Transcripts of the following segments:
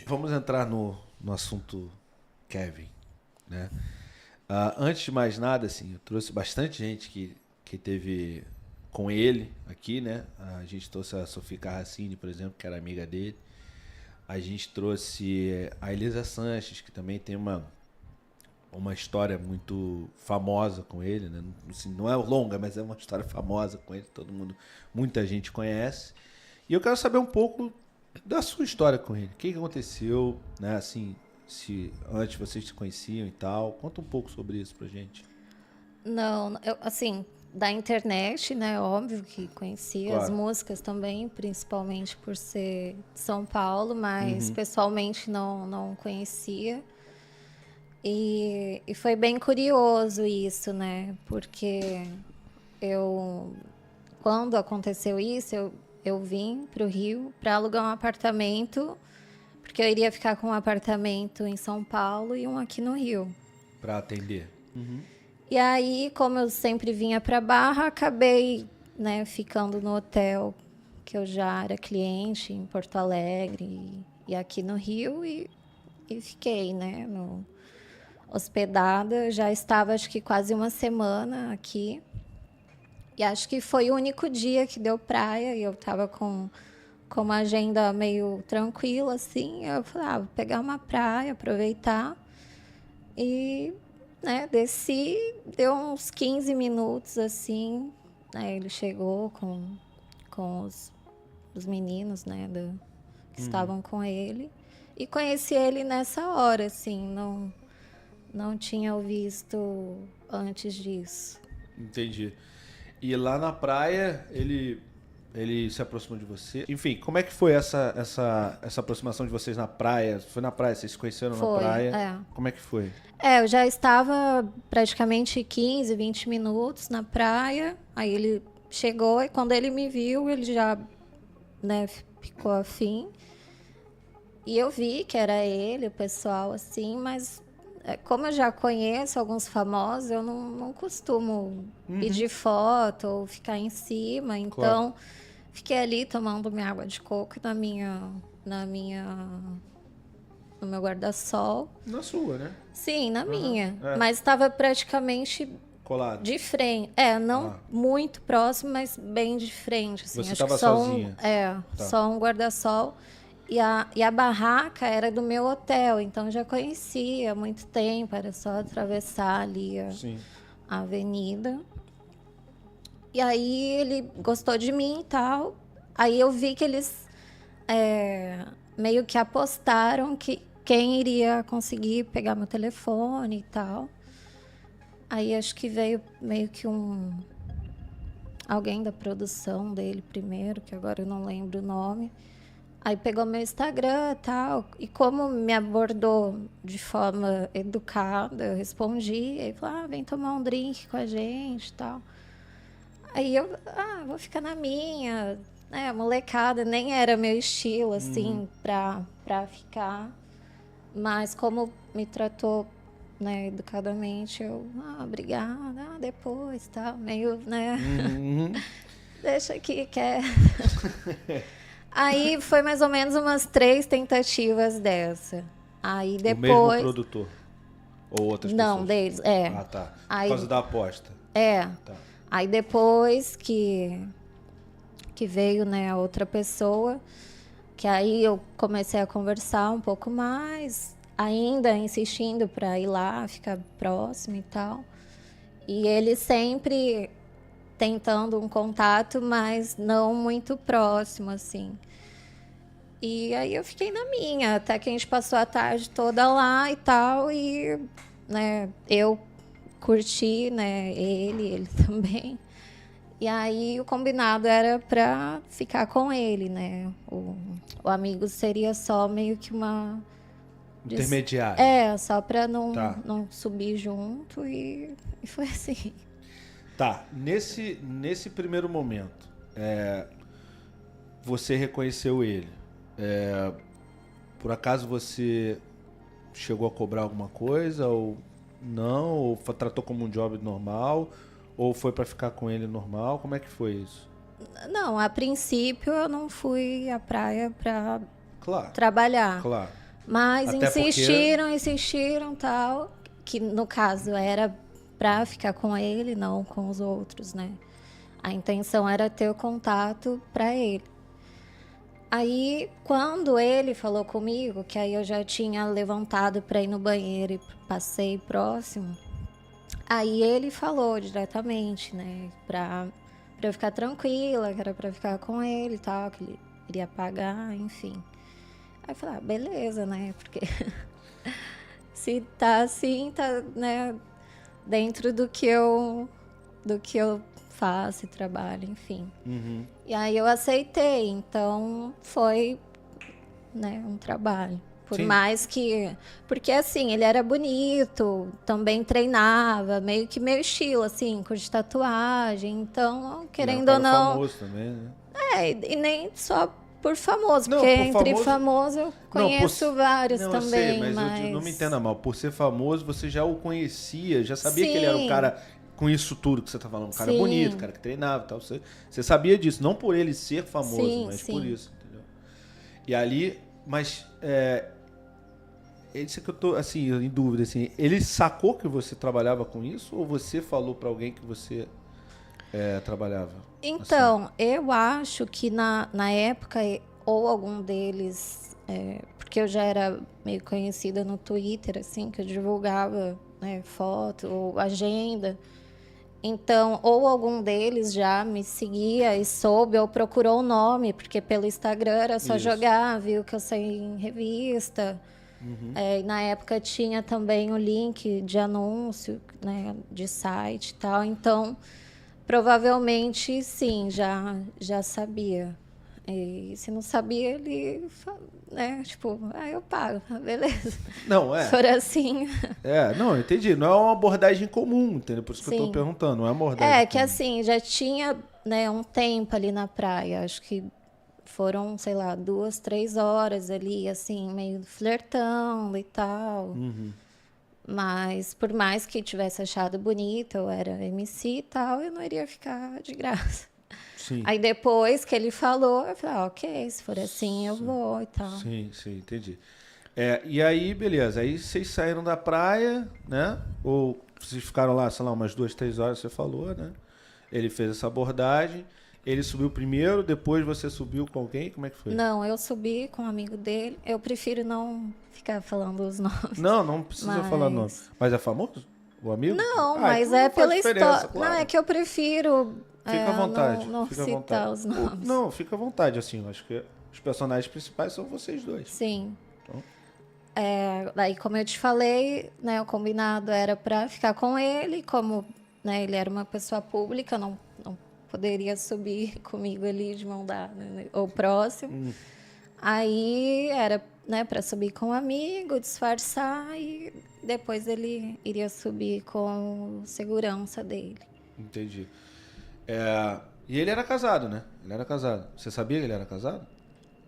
Vamos entrar no assunto Kevin, né? Antes de mais nada, assim, eu trouxe bastante gente que teve com ele aqui, né? A gente trouxe a Sofia Carracini, por exemplo, que era amiga dele. A gente trouxe a Elisa Sanches, que também tem uma história muito famosa com ele, né? Assim, não é longa, mas é uma história famosa com ele, muita gente conhece. E eu quero saber um pouco da sua história com ele. O que aconteceu, né? Assim, se antes vocês se conheciam e tal. Conta um pouco sobre isso pra gente. Não, assim, da internet, né? Óbvio que conhecia as Claro. músicas também, principalmente por ser de São Paulo, mas Uhum. pessoalmente não conhecia. E foi bem curioso isso, né? Porque eu, quando aconteceu isso, eu vim para o Rio para alugar um apartamento, porque eu iria ficar com um apartamento em São Paulo e um aqui no Rio. Pra atender. E aí, como eu sempre vinha para Barra, acabei, né, ficando no hotel que eu já era cliente em Porto Alegre e aqui no Rio e fiquei, né, hospedada. Já estava, acho que quase uma semana aqui. E acho que foi o único dia que deu praia e eu estava com uma agenda meio tranquila, assim. Eu falei, vou pegar uma praia, aproveitar. E, né, desci, deu uns 15 minutos, assim. Né, ele chegou com os meninos, né, que estavam com ele. E conheci ele nessa hora, assim, não tinha o visto antes disso. Entendi. E lá na praia, ele se aproximou de você. Enfim, como é que foi essa aproximação de vocês na praia? Foi na praia? Vocês se conheceram na Foi, praia? é. Como é que foi? Eu já estava praticamente 15, 20 minutos na praia. Aí ele chegou e quando ele me viu, ele já, né, ficou afim. E eu vi que era ele, o pessoal, assim, mas como eu já conheço alguns famosos, eu não costumo pedir foto ou ficar em cima. Claro. Então, fiquei ali tomando minha água de coco na minha, no meu guarda-sol. Na sua, né? Sim, na minha. É. Mas estava praticamente Colado. de frente. Não muito próximo, mas bem de frente. Assim. Você Acho que estava sozinha? Tá. só um guarda-sol. E a barraca era do meu hotel, então já conhecia há muito tempo, era só atravessar ali Sim. a avenida. E aí ele gostou de mim e tal. Aí eu vi que eles meio que apostaram que quem iria conseguir pegar meu telefone e tal. Aí acho que veio meio que alguém da produção dele primeiro, que agora eu não lembro o nome. Aí pegou meu Instagram e tal. E como me abordou de forma educada, eu respondi. Aí falou, vem tomar um drink com a gente e tal. Aí eu, vou ficar na minha. Molecada, nem era meu estilo, assim, pra ficar. Mas como me tratou, né, educadamente, eu, obrigada, depois, tal. Meio, né, deixa aqui, quer... Aí foi mais ou menos umas 3 tentativas dessa. Aí O mesmo depois... produtor? Ou outras Não, pessoas? deles, Tá. Por Aí, causa da aposta. Tá. Aí depois que veio, né, a outra pessoa, que aí eu comecei a conversar um pouco mais, ainda insistindo para ir lá, ficar próximo e tal. E ele sempre tentando um contato, mas não muito próximo, assim. E aí eu fiquei na minha, até que a gente passou a tarde toda lá e tal, e, né, eu curti, né, ele também. E aí o combinado era para ficar com ele, né? O amigo seria só meio que uma... Intermediário. Só para Tá. não subir junto e foi assim. Tá. Nesse primeiro momento, você reconheceu ele. Por acaso você chegou a cobrar alguma coisa ou não? Ou tratou como um job normal? Ou foi pra ficar com ele normal? Como é que foi isso? Não, a princípio eu não fui à praia para Claro. trabalhar. Claro. Mas Até insistiram, tal, que no caso era pra ficar com ele, não com os outros, né? A intenção era ter o contato pra ele. Aí, quando ele falou comigo, que aí eu já tinha levantado pra ir no banheiro e passei próximo, aí ele falou diretamente, né, pra eu ficar tranquila, que era pra ficar com ele e tal, que ele iria pagar, enfim. Aí eu falei, beleza, né, porque se tá assim, tá, né, dentro do que eu faço e trabalho, enfim. Uhum. E aí eu aceitei, então foi, né, um trabalho. Por Sim. mais que... Porque, assim, ele era bonito, também treinava, meio que meu estilo, assim, curte tatuagem. Então, E era um querendo ou cara não... famoso também, né? E nem só por famoso, Não, porque por entre famoso... famoso eu Não, conheço vários não, eu sei, também, mas não me entenda mal. Por ser famoso, você já o conhecia, já sabia que ele era um Sim, cara com isso tudo que você tá falando. Um cara bonito, um sim, cara que treinava e tal. Você sabia disso, não por ele ser famoso, sim, mas por sim. isso, entendeu? E ali, mas isso que eu tô, assim, em dúvida, assim. Ele sacou que você trabalhava com isso ou você falou pra alguém que você trabalhava? Assim. Então, eu acho que na época, ou algum deles, porque eu já era meio conhecida no Twitter, assim, que eu divulgava, né, foto ou agenda. Então, ou algum deles já me seguia e soube ou procurou o nome, porque pelo Instagram era só Isso. jogar, viu que eu saí em revista. Uhum. E na época tinha também o link de anúncio, né, de site e tal. Então, provavelmente, sim, já sabia. E se não sabia, ele, né, tipo, eu pago, beleza. Não, Se for assim, não, entendi. Não é uma abordagem comum, entendeu? Por isso que eu tô sim. perguntando, não é uma abordagem Que comum. assim, já tinha, né, um tempo ali na praia. Acho que foram, sei lá, 2, 3 horas ali, assim, meio flertando e tal. Mas por mais que tivesse achado bonito, eu era MC e tal, eu não iria ficar de graça. Sim. Aí depois que ele falou, eu falei, ok, se for assim eu Sim, vou e tal. sim, entendi. E aí, beleza. Aí vocês saíram da praia, né? Ou vocês ficaram lá, sei lá, umas 2, 3 horas, você falou, né? Ele fez essa abordagem. Ele subiu primeiro, depois você subiu com alguém? Como é que foi? Não, eu subi com um amigo dele. Eu prefiro não ficar falando os nomes. Não precisa falar nome. Mas. Mas é famoso? O amigo? Não, Ah, mas então é não faz pela diferença, história. Não, é claro. que eu prefiro Fica à vontade, não fica à vontade. citar os nomes. Não, fica à vontade, assim. Eu acho que os personagens principais são vocês dois. Sim. Então, Daí, como eu te falei, né, o combinado era pra ficar com ele, como, né, ele era uma pessoa pública, não poderia subir comigo ali de mão dada, né, ou próximo. Aí era, né, para subir com um amigo, disfarçar e depois ele iria subir com segurança dele. entendi. E ele era casado, né? Ele era casado. Você sabia que ele era casado?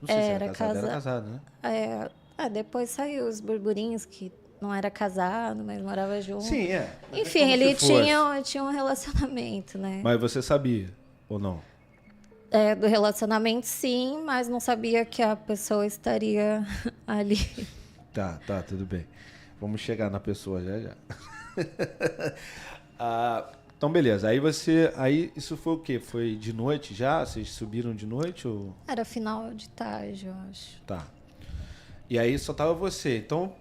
Não sei se era Era casado. Era casa. casado, né? Depois saiu os burburinhos que não era casado, mas morava junto. Sim, Mas Enfim, como ele se fosse. tinha um relacionamento, né? Mas você sabia, ou não? Do relacionamento, sim, mas não sabia que a pessoa estaria ali. Tá, tudo bem. Vamos chegar na pessoa já. Então, beleza. Aí isso foi o quê? Foi de noite já? Vocês subiram de noite ou... Era final de tarde, eu acho. Tá. E aí só tava você. Então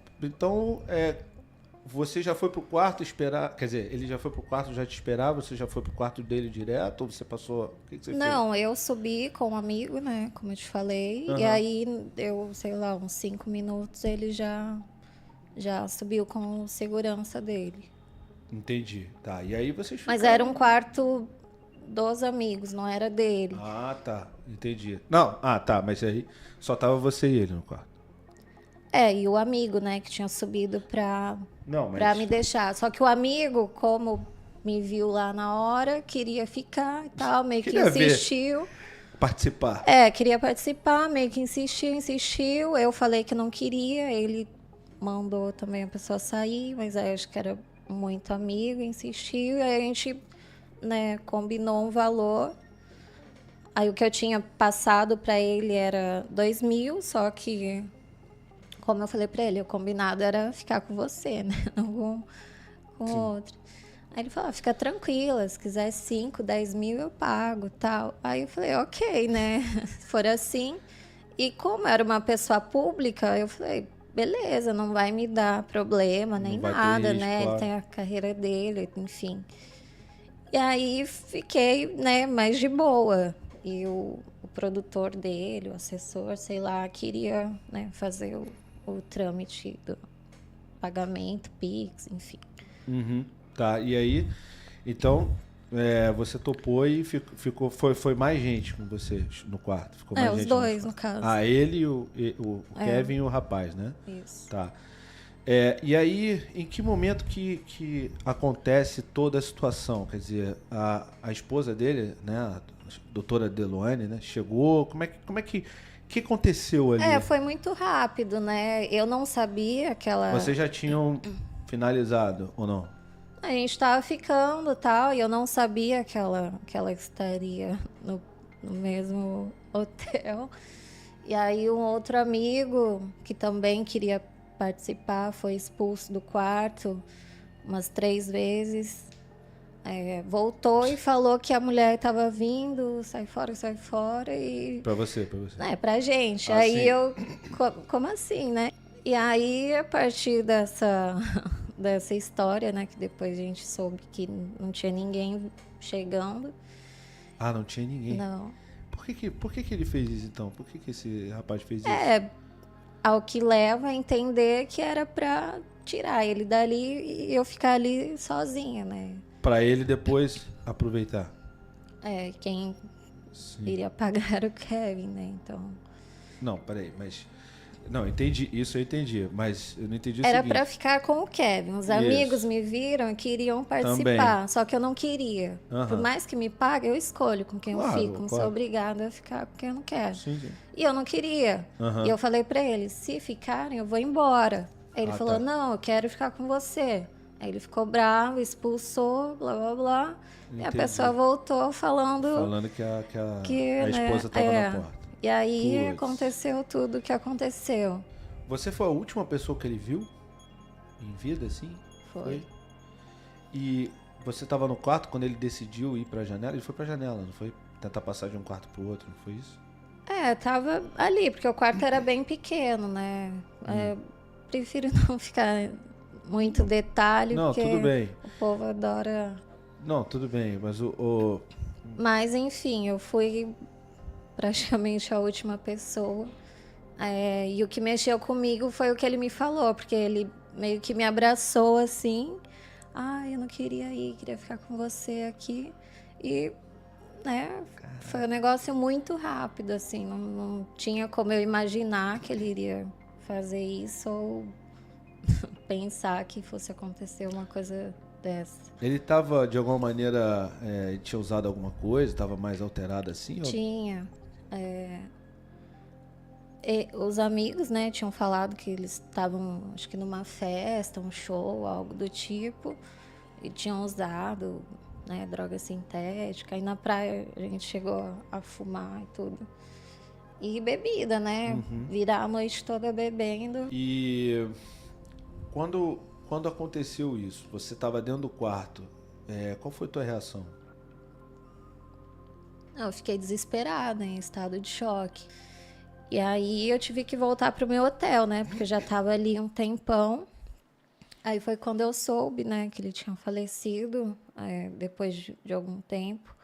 você já foi pro quarto esperar... Quer dizer, ele já foi pro quarto já te esperar? Você já foi pro quarto dele direto? Ou você passou... O que você fez? Não, eu subi com um amigo, né? Como eu te falei. E aí deu, sei lá, uns 5 minutos, ele já subiu com o segurança dele. Entendi. Tá. E aí vocês Mas ficaram... era um quarto dos amigos, não era dele. Ah, tá. Entendi. Não, tá. Mas aí só tava você e ele no quarto. E o amigo, né, que tinha subido pra me deixar. Só que o amigo, como me viu lá na hora, queria ficar e tal, meio que insistiu. Participar. Queria participar, meio que insistiu. Eu falei que não queria, ele mandou também a pessoa sair, mas aí acho que era muito amigo, insistiu. E aí a gente, né, combinou um valor. Aí o que eu tinha passado pra ele era 2.000, só que como eu falei pra ele, o combinado era ficar com você, né? Não com outro. Aí ele falou, fica tranquila, se quiser 5, 10 mil eu pago, tal. Aí eu falei, ok, né? Se for assim. E como era uma pessoa pública, eu falei, beleza, não vai me dar problema, nem vai ter nada, risco, né? claro. Ele tem a carreira dele, enfim. E aí fiquei, né, mais de boa. E o produtor dele, o assessor, sei lá, queria, né, fazer o trâmite do pagamento, Pix, enfim. Uhum. Tá, e aí, então, você topou e foi mais gente com você no quarto? Ficou mais Os gente dois, no caso. Ah, ele e o Kevin e o rapaz, né? Isso. Tá. E aí, em que momento que acontece toda a situação? Quer dizer, a esposa dele, né, a doutora Deloane, né, chegou, como é que aconteceu ali? Foi muito rápido, né? Eu não sabia que ela... Vocês já tinham finalizado ou não? A gente tava ficando e tal, e eu não sabia que ela estaria no mesmo hotel. E aí um outro amigo que também queria participar foi expulso do quarto umas 3 vezes. Voltou e falou que a mulher estava vindo, sai fora e... Pra você. pra gente. Ah, Aí sim. eu... Como assim, né? E aí, a partir dessa história, né? Que depois a gente soube que não tinha ninguém chegando. Ah, não tinha ninguém. Não. Por que ele fez isso, então? Por que esse rapaz fez isso? Ao que leva a entender que era pra tirar ele dali e eu ficar ali sozinha, né? Pra ele depois aproveitar. Quem Sim. iria pagar era o Kevin, né? Então... Não, peraí, mas... Não, entendi. Isso eu entendi, mas eu não entendi o Era seguinte. pra ficar com o Kevin. Os amigos me viram e queriam participar, só que eu não queria. Por mais que me pague, eu escolho com quem eu fico. Não sou obrigada a ficar com quem eu não quero. Sim. E eu não queria. E eu falei pra ele, se ficarem, eu vou embora. Aí ele falou, não, eu quero ficar com você. Aí ele ficou bravo, expulsou, blá, blá, blá. Entendi. E a pessoa voltou falando que a esposa estava na porta. E aí aconteceu tudo o que aconteceu. Você foi a última pessoa que ele viu em vida, assim? Foi. E você estava no quarto quando ele decidiu ir pra janela? Ele foi pra janela, não foi? Tentar passar de um quarto pro outro, não foi isso? Tava ali, porque o quarto era bem pequeno, né? Prefiro não ficar muito detalhe, não, porque tudo bem. O povo adora... Não, tudo bem, mas Mas, enfim, eu fui praticamente a última pessoa. E o que mexeu comigo foi o que ele me falou, porque ele meio que me abraçou assim. Eu não queria ir, queria ficar com você aqui. E, né, foi um negócio muito rápido, assim. Não tinha como eu imaginar que ele iria fazer isso ou pensar que fosse acontecer uma coisa dessa. Ele estava, de alguma maneira, tinha usado alguma coisa? Estava mais alterado assim? Tinha. Os amigos, né, tinham falado que eles estavam, acho que numa festa, um show, algo do tipo, e tinham usado, né, droga sintética. Aí na praia a gente chegou a fumar e tudo. E bebida, né? Virar a noite toda bebendo. E quando aconteceu isso, você estava dentro do quarto, qual foi a tua reação? Eu fiquei desesperada, em estado de choque. E aí eu tive que voltar pro meu hotel, né? Porque eu já estava ali um tempão. Aí foi quando eu soube, né, que ele tinha falecido, depois de algum tempo.